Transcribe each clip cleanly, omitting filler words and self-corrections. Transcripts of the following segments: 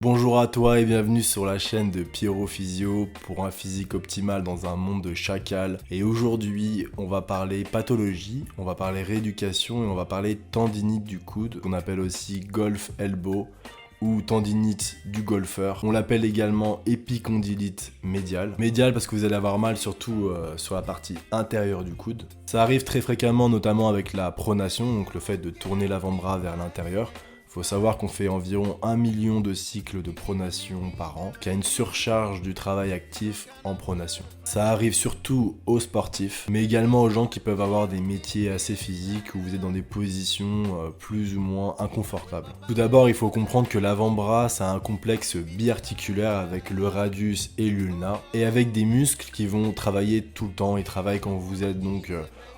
Bonjour à toi et bienvenue sur la chaîne de Pierrot Physio pour un physique optimal dans un monde de chacal. Et aujourd'hui, on va parler pathologie, on va parler rééducation et on va parler tendinite du coude, qu'on appelle aussi golf elbow ou tendinite du golfeur. On l'appelle également épicondylite médiale. Médiale parce que vous allez avoir mal surtout sur la partie intérieure du coude. Ça arrive très fréquemment, notamment avec la pronation, donc le fait de tourner l'avant-bras vers l'intérieur. Il faut savoir qu'on fait environ 1 million de cycles de pronation par an, qu'il y a une surcharge du travail actif en pronation. Ça arrive surtout aux sportifs, mais également aux gens qui peuvent avoir des métiers assez physiques où vous êtes dans des positions plus ou moins inconfortables. Tout d'abord, il faut comprendre que l'avant-bras, c'est un complexe biarticulaire avec le radius et l'ulna, et avec des muscles qui vont travailler tout le temps. Ils travaillent quand vous êtes donc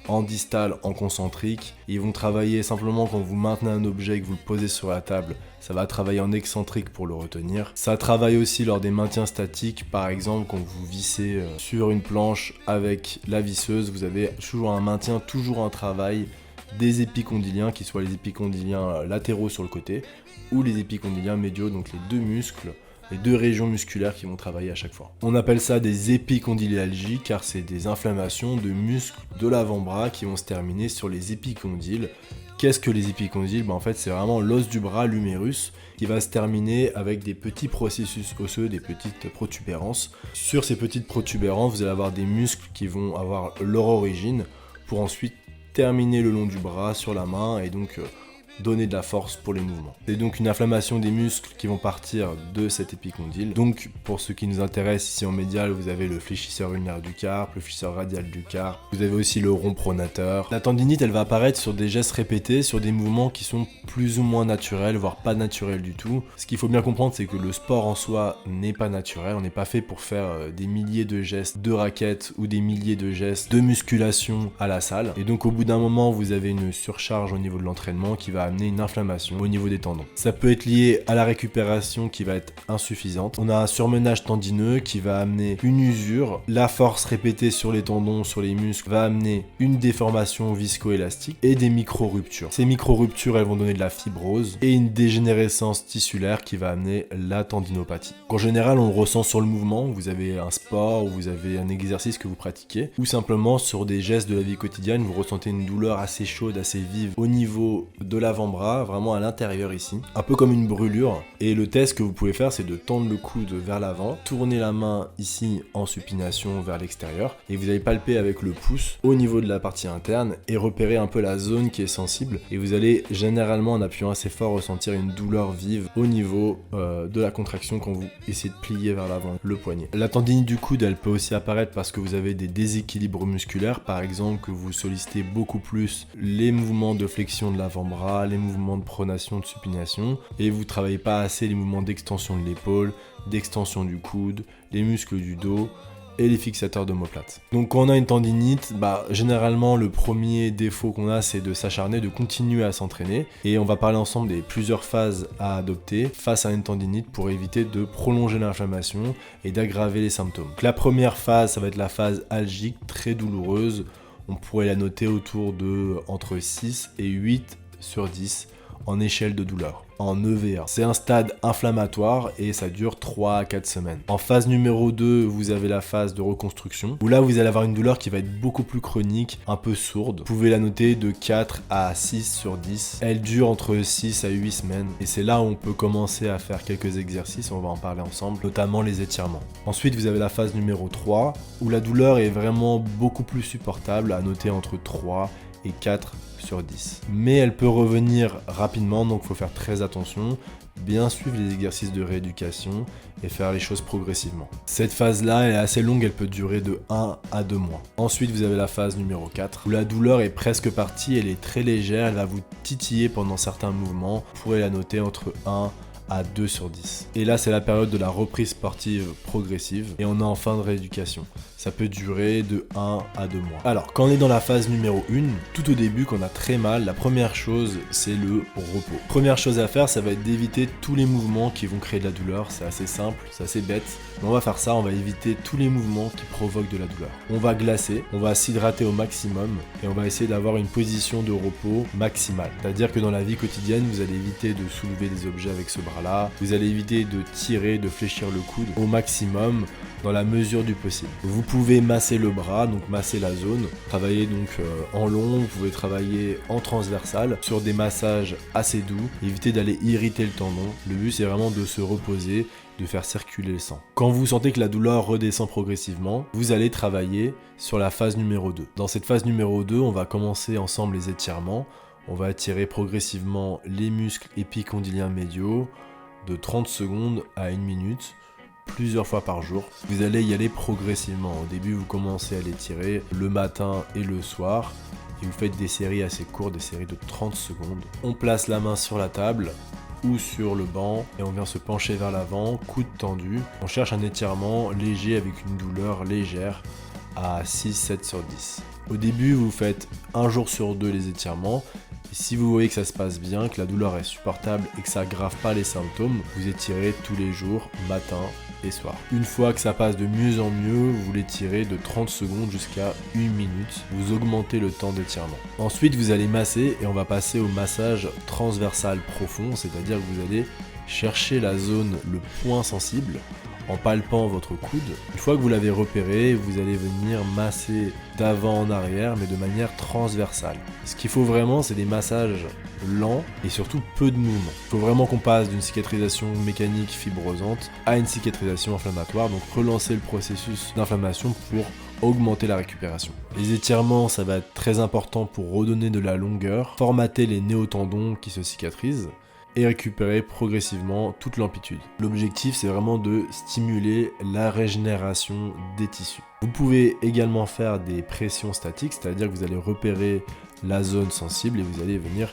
en distal, en concentrique. Ils vont travailler simplement quand vous maintenez un objet et que vous le posez sur la table. Ça va travailler en excentrique pour le retenir. Ça travaille aussi lors des maintiens statiques. Par exemple, quand vous vissez sur une planche avec la visseuse, vous avez toujours un maintien, toujours un travail des épicondyliens, qui soient les épicondyliens latéraux sur le côté ou les épicondyliens médiaux, donc les deux muscles, les deux régions musculaires qui vont travailler à chaque fois. On appelle ça des épicondylalgies car c'est des inflammations de muscles de l'avant-bras qui vont se terminer sur les épicondyles. Qu'est-ce que les épicondyles ? En fait, c'est vraiment l'os du bras, l'humérus, qui va se terminer avec des petits processus osseux, des petites protubérances. Sur ces petites protubérances, vous allez avoir des muscles qui vont avoir leur origine pour ensuite terminer le long du bras sur la main et donc donner de la force pour les mouvements. C'est donc une inflammation des muscles qui vont partir de cet épicondyle. Donc pour ceux qui nous intéressent ici en médial, vous avez le fléchisseur ulnaire du carpe, le fléchisseur radial du carpe, vous avez aussi le rond pronateur. La tendinite, elle va apparaître sur des gestes répétés, sur des mouvements qui sont plus ou moins naturels, voire pas naturels du tout. Ce qu'il faut bien comprendre, c'est que le sport en soi n'est pas naturel, on n'est pas fait pour faire des milliers de gestes de raquettes ou des milliers de gestes de musculation à la salle. Et donc au bout d'un moment, vous avez une surcharge au niveau de l'entraînement qui va amener une inflammation au niveau des tendons. Ça peut être lié à la récupération qui va être insuffisante. On a un surmenage tendineux qui va amener une usure. La force répétée sur les tendons, sur les muscles, va amener une déformation viscoélastique et des micro-ruptures. Ces micro-ruptures, elles vont donner de la fibrose et une dégénérescence tissulaire qui va amener la tendinopathie. En général, on le ressent sur le mouvement. Vous avez un sport ou vous avez un exercice que vous pratiquez ou simplement sur des gestes de la vie quotidienne, vous ressentez une douleur assez chaude, assez vive au niveau de l'avant-bras, vraiment à l'intérieur ici, un peu comme une brûlure. Et le test que vous pouvez faire, c'est de tendre le coude vers l'avant, tourner la main ici en supination vers l'extérieur, et vous allez palper avec le pouce au niveau de la partie interne et repérer un peu la zone qui est sensible. Et vous allez généralement, en appuyant assez fort, ressentir une douleur vive au niveau de la contraction quand vous essayez de plier vers l'avant le poignet. La tendinite du coude, elle peut aussi apparaître parce que vous avez des déséquilibres musculaires, par exemple que vous sollicitez beaucoup plus les mouvements de flexion de l'avant-bras, les mouvements de pronation, de supination, et vous travaillez pas assez les mouvements d'extension de l'épaule, d'extension du coude, les muscles du dos et les fixateurs d'omoplate. Donc quand on a une tendinite, généralement le premier défaut qu'on a, c'est de s'acharner, de continuer à s'entraîner, et on va parler ensemble des plusieurs phases à adopter face à une tendinite pour éviter de prolonger l'inflammation et d'aggraver les symptômes. Donc, la première phase, ça va être la phase algique, très douloureuse. On pourrait la noter autour de entre 6 et 8 sur 10 en échelle de douleur, en EVA. C'est un stade inflammatoire et ça dure 3 à 4 semaines. En phase numéro 2, vous avez la phase de reconstruction, où là vous allez avoir une douleur qui va être beaucoup plus chronique, un peu sourde. Vous pouvez la noter de 4 à 6 sur 10. Elle dure entre 6 à 8 semaines et c'est là où on peut commencer à faire quelques exercices, on va en parler ensemble, notamment les étirements. Ensuite, vous avez la phase numéro 3, où la douleur est vraiment beaucoup plus supportable, à noter entre 3 et 4 sur 10. Mais elle peut revenir rapidement, donc il faut faire très attention, bien suivre les exercices de rééducation et faire les choses progressivement. Cette phase-là, elle est assez longue, elle peut durer de 1 à 2 mois. Ensuite, vous avez la phase numéro 4, où la douleur est presque partie, elle est très légère, elle va vous titiller pendant certains mouvements. Vous pourrez la noter entre 1 à 2 sur 10. Et là, c'est la période de la reprise sportive progressive et on est en fin de rééducation. Ça peut durer de 1 à 2 mois. Alors, quand on est dans la phase numéro 1, tout au début, quand on a très mal, la première chose, c'est le repos. Première chose à faire, ça va être d'éviter tous les mouvements qui vont créer de la douleur. C'est assez simple, c'est assez bête. Mais on va faire ça, on va éviter tous les mouvements qui provoquent de la douleur. On va glacer, on va s'hydrater au maximum et on va essayer d'avoir une position de repos maximale. C'est-à-dire que dans la vie quotidienne, vous allez éviter de soulever des objets avec ce bras. par là. Vous allez éviter de tirer, de fléchir le coude au maximum dans la mesure du possible. Vous pouvez masser le bras, donc masser la zone, travailler donc en long, vous pouvez travailler en transversal sur des massages assez doux, éviter d'aller irriter le tendon. Le but c'est vraiment de se reposer, de faire circuler le sang. Quand vous sentez que la douleur redescend progressivement, vous allez travailler sur la phase numéro 2. Dans cette phase numéro 2, on va commencer ensemble les étirements. On va étirer progressivement les muscles épicondyliens médiaux de 30 secondes à 1 minute, plusieurs fois par jour. Vous allez y aller progressivement. Au début, vous commencez à l'étirer le matin et le soir. Et vous faites des séries assez courtes, des séries de 30 secondes. On place la main sur la table ou sur le banc et on vient se pencher vers l'avant, coude tendu. On cherche un étirement léger avec une douleur légère à 6-7 sur 10. Au début, vous faites 1 jour sur 2 les étirements. Et si vous voyez que ça se passe bien, que la douleur est supportable et que ça aggrave pas les symptômes, vous étirez tous les jours, matin et soir. Une fois que ça passe de mieux en mieux, vous l'étirez de 30 secondes jusqu'à 1 minute. Vous augmentez le temps d'étirement. Ensuite, vous allez masser et on va passer au massage transversal profond, c'est-à-dire que vous allez chercher la zone, le point sensible, en palpant votre coude. Une fois que vous l'avez repéré, vous allez venir masser d'avant en arrière, mais de manière transversale. Ce qu'il faut vraiment, c'est des massages lents et surtout peu de mouvements. Il faut vraiment qu'on passe d'une cicatrisation mécanique fibrosante à une cicatrisation inflammatoire, donc relancer le processus d'inflammation pour augmenter la récupération. Les étirements, ça va être très important pour redonner de la longueur, formater les néotendons qui se cicatrisent, et récupérer progressivement toute l'amplitude. L'objectif, c'est vraiment de stimuler la régénération des tissus. Vous pouvez également faire des pressions statiques, c'est-à-dire que vous allez repérer la zone sensible et vous allez venir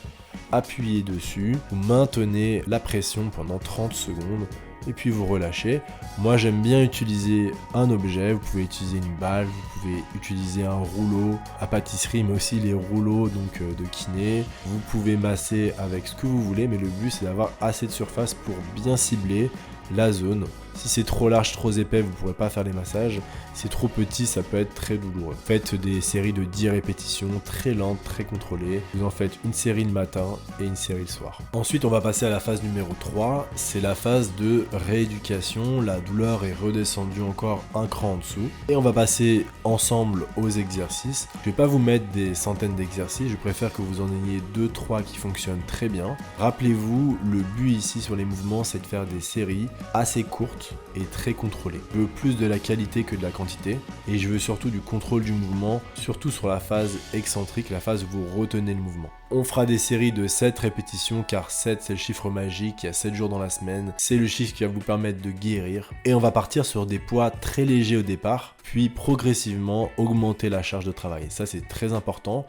appuyer dessus. Vous maintenez la pression pendant 30 secondes et puis vous relâchez. Moi, j'aime bien utiliser un objet. Vous pouvez utiliser une balle, vous pouvez utiliser un rouleau à pâtisserie, mais aussi les rouleaux donc de kiné. Vous pouvez masser avec ce que vous voulez, mais le but c'est d'avoir assez de surface pour bien cibler la zone. Si c'est trop large, trop épais, vous ne pourrez pas faire les massages. Si c'est trop petit, ça peut être très douloureux. Faites des séries de 10 répétitions, très lentes, très contrôlées. Vous en faites une série le matin et une série le soir. Ensuite, on va passer à la phase numéro 3. C'est la phase de rééducation. La douleur est redescendue encore un cran en dessous. Et on va passer ensemble aux exercices. Je ne vais pas vous mettre des centaines d'exercices. Je préfère que vous en ayez 2-3 qui fonctionnent très bien. Rappelez-vous, le but ici sur les mouvements, c'est de faire des séries assez courtes et très contrôlé. Je veux plus de la qualité que de la quantité et je veux surtout du contrôle du mouvement, surtout sur la phase excentrique, la phase où vous retenez le mouvement. On fera des séries de 7 répétitions car 7 c'est le chiffre magique, il y a 7 jours dans la semaine, c'est le chiffre qui va vous permettre de guérir et on va partir sur des poids très légers au départ, puis progressivement augmenter la charge de travail. Ça c'est très important.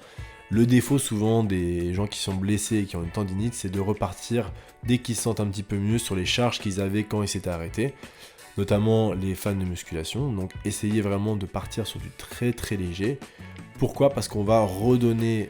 Le défaut souvent des gens qui sont blessés et qui ont une tendinite, c'est de repartir dès qu'ils se sentent un petit peu mieux sur les charges qu'ils avaient quand ils s'étaient arrêtés, notamment les fans de musculation. Donc essayez vraiment de partir sur du très très léger. Pourquoi ? Parce qu'on va redonner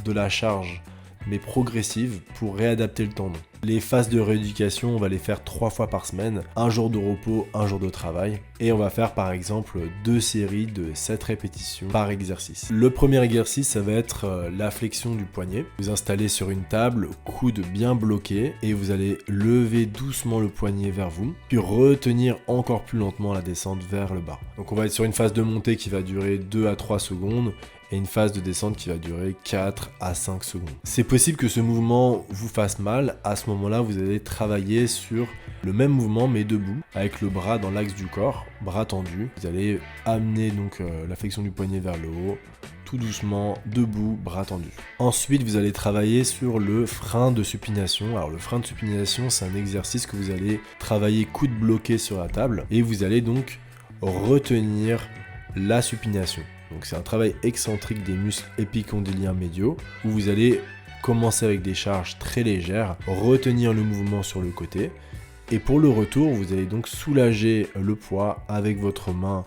de la charge mais progressive pour réadapter le tendon. Les phases de rééducation, on va les faire 3 fois par semaine, un jour de repos, un jour de travail. Et on va faire par exemple 2 séries de 7 répétitions par exercice. Le premier exercice, ça va être la flexion du poignet. Vous installez sur une table, coude bien bloqué, et vous allez lever doucement le poignet vers vous, puis retenir encore plus lentement la descente vers le bas. Donc on va être sur une phase de montée qui va durer 2 à 3 secondes, et une phase de descente qui va durer 4 à 5 secondes. C'est possible que ce mouvement vous fasse mal. À ce moment-là, vous allez travailler sur le même mouvement mais debout, avec le bras dans l'axe du corps, bras tendu. Vous allez amener donc la flexion du poignet vers le haut, tout doucement, debout, bras tendus. Ensuite, vous allez travailler sur le frein de supination. Alors le frein de supination, c'est un exercice que vous allez travailler coude bloqué sur la table et vous allez donc retenir la supination. Donc c'est un travail excentrique des muscles épicondyliens médiaux où vous allez commencer avec des charges très légères, retenir le mouvement sur le côté et pour le retour, vous allez donc soulager le poids avec votre main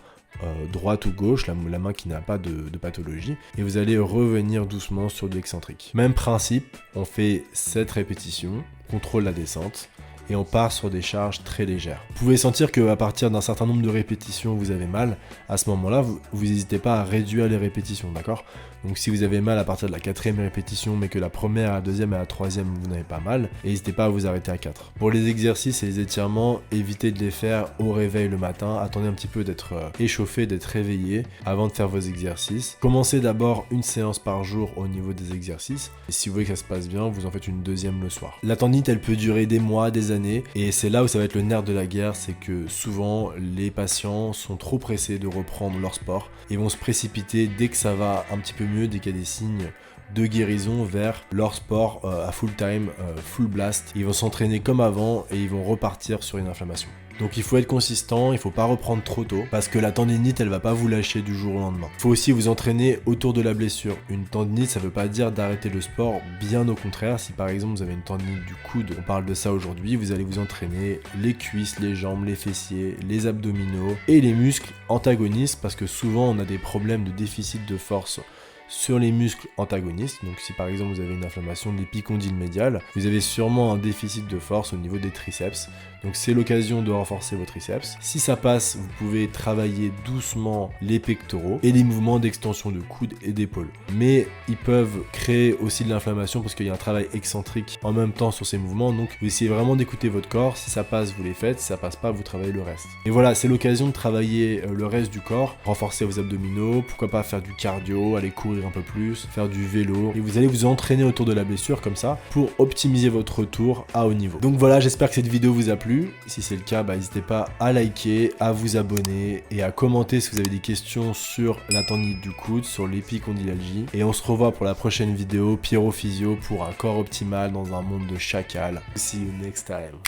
droite ou gauche, la main qui n'a pas de pathologie, et vous allez revenir doucement sur de l'excentrique. Même principe, on fait 7 répétitions, contrôle la descente, et on part sur des charges très légères. Vous pouvez sentir qu'à partir d'un certain nombre de répétitions, vous avez mal. À ce moment-là, vous n'hésitez pas à réduire les répétitions, d'accord ? Donc si vous avez mal à partir de la 4e répétition, mais que la première, la deuxième et la troisième, vous n'avez pas mal, n'hésitez pas à vous arrêter à 4. Pour les exercices et les étirements, évitez de les faire au réveil le matin. Attendez un petit peu d'être échauffé, d'être réveillé avant de faire vos exercices. Commencez d'abord une séance par jour au niveau des exercices. Et si vous voulez que ça se passe bien, vous en faites une deuxième le soir. La tendinite, elle peut durer des mois, des années. Et c'est là où ça va être le nerf de la guerre, c'est que souvent, les patients sont trop pressés de reprendre leur sport et vont se précipiter dès que ça va un petit peu mieux, dès qu'il y a des signes de guérison vers leur sport à full time, full blast. Ils vont s'entraîner comme avant et ils vont repartir sur une inflammation. Donc il faut être consistant, il faut pas reprendre trop tôt parce que la tendinite elle va pas vous lâcher du jour au lendemain. Il faut aussi vous entraîner autour de la blessure. Une tendinite ça veut pas dire d'arrêter le sport, bien au contraire. Si par exemple vous avez une tendinite du coude, on parle de ça aujourd'hui, vous allez vous entraîner les cuisses, les jambes, les fessiers, les abdominaux et les muscles antagonistes parce que souvent on a des problèmes de déficit de force sur les muscles antagonistes. Donc si par exemple vous avez une inflammation de l'épicondyle médial, vous avez sûrement un déficit de force au niveau des triceps. Donc c'est l'occasion de renforcer vos triceps. Si ça passe, vous pouvez travailler doucement les pectoraux et les mouvements d'extension de coude et d'épaule. Mais ils peuvent créer aussi de l'inflammation parce qu'il y a un travail excentrique en même temps sur ces mouvements. Donc vous essayez vraiment d'écouter votre corps. Si ça passe, vous les faites. Si ça passe pas, vous travaillez le reste. Et voilà, c'est l'occasion de travailler le reste du corps. Renforcer vos abdominaux, pourquoi pas faire du cardio, aller courir un peu plus, faire du vélo. Et vous allez vous entraîner autour de la blessure comme ça pour optimiser votre retour à haut niveau. Donc voilà, j'espère que cette vidéo vous a plu. Si c'est le cas, n'hésitez pas à liker, à vous abonner et à commenter si vous avez des questions sur la tendinite du coude, sur l'épicondylalgie. Et on se revoit pour la prochaine vidéo Pyrophysio pour un corps optimal dans un monde de chacal. See you next time.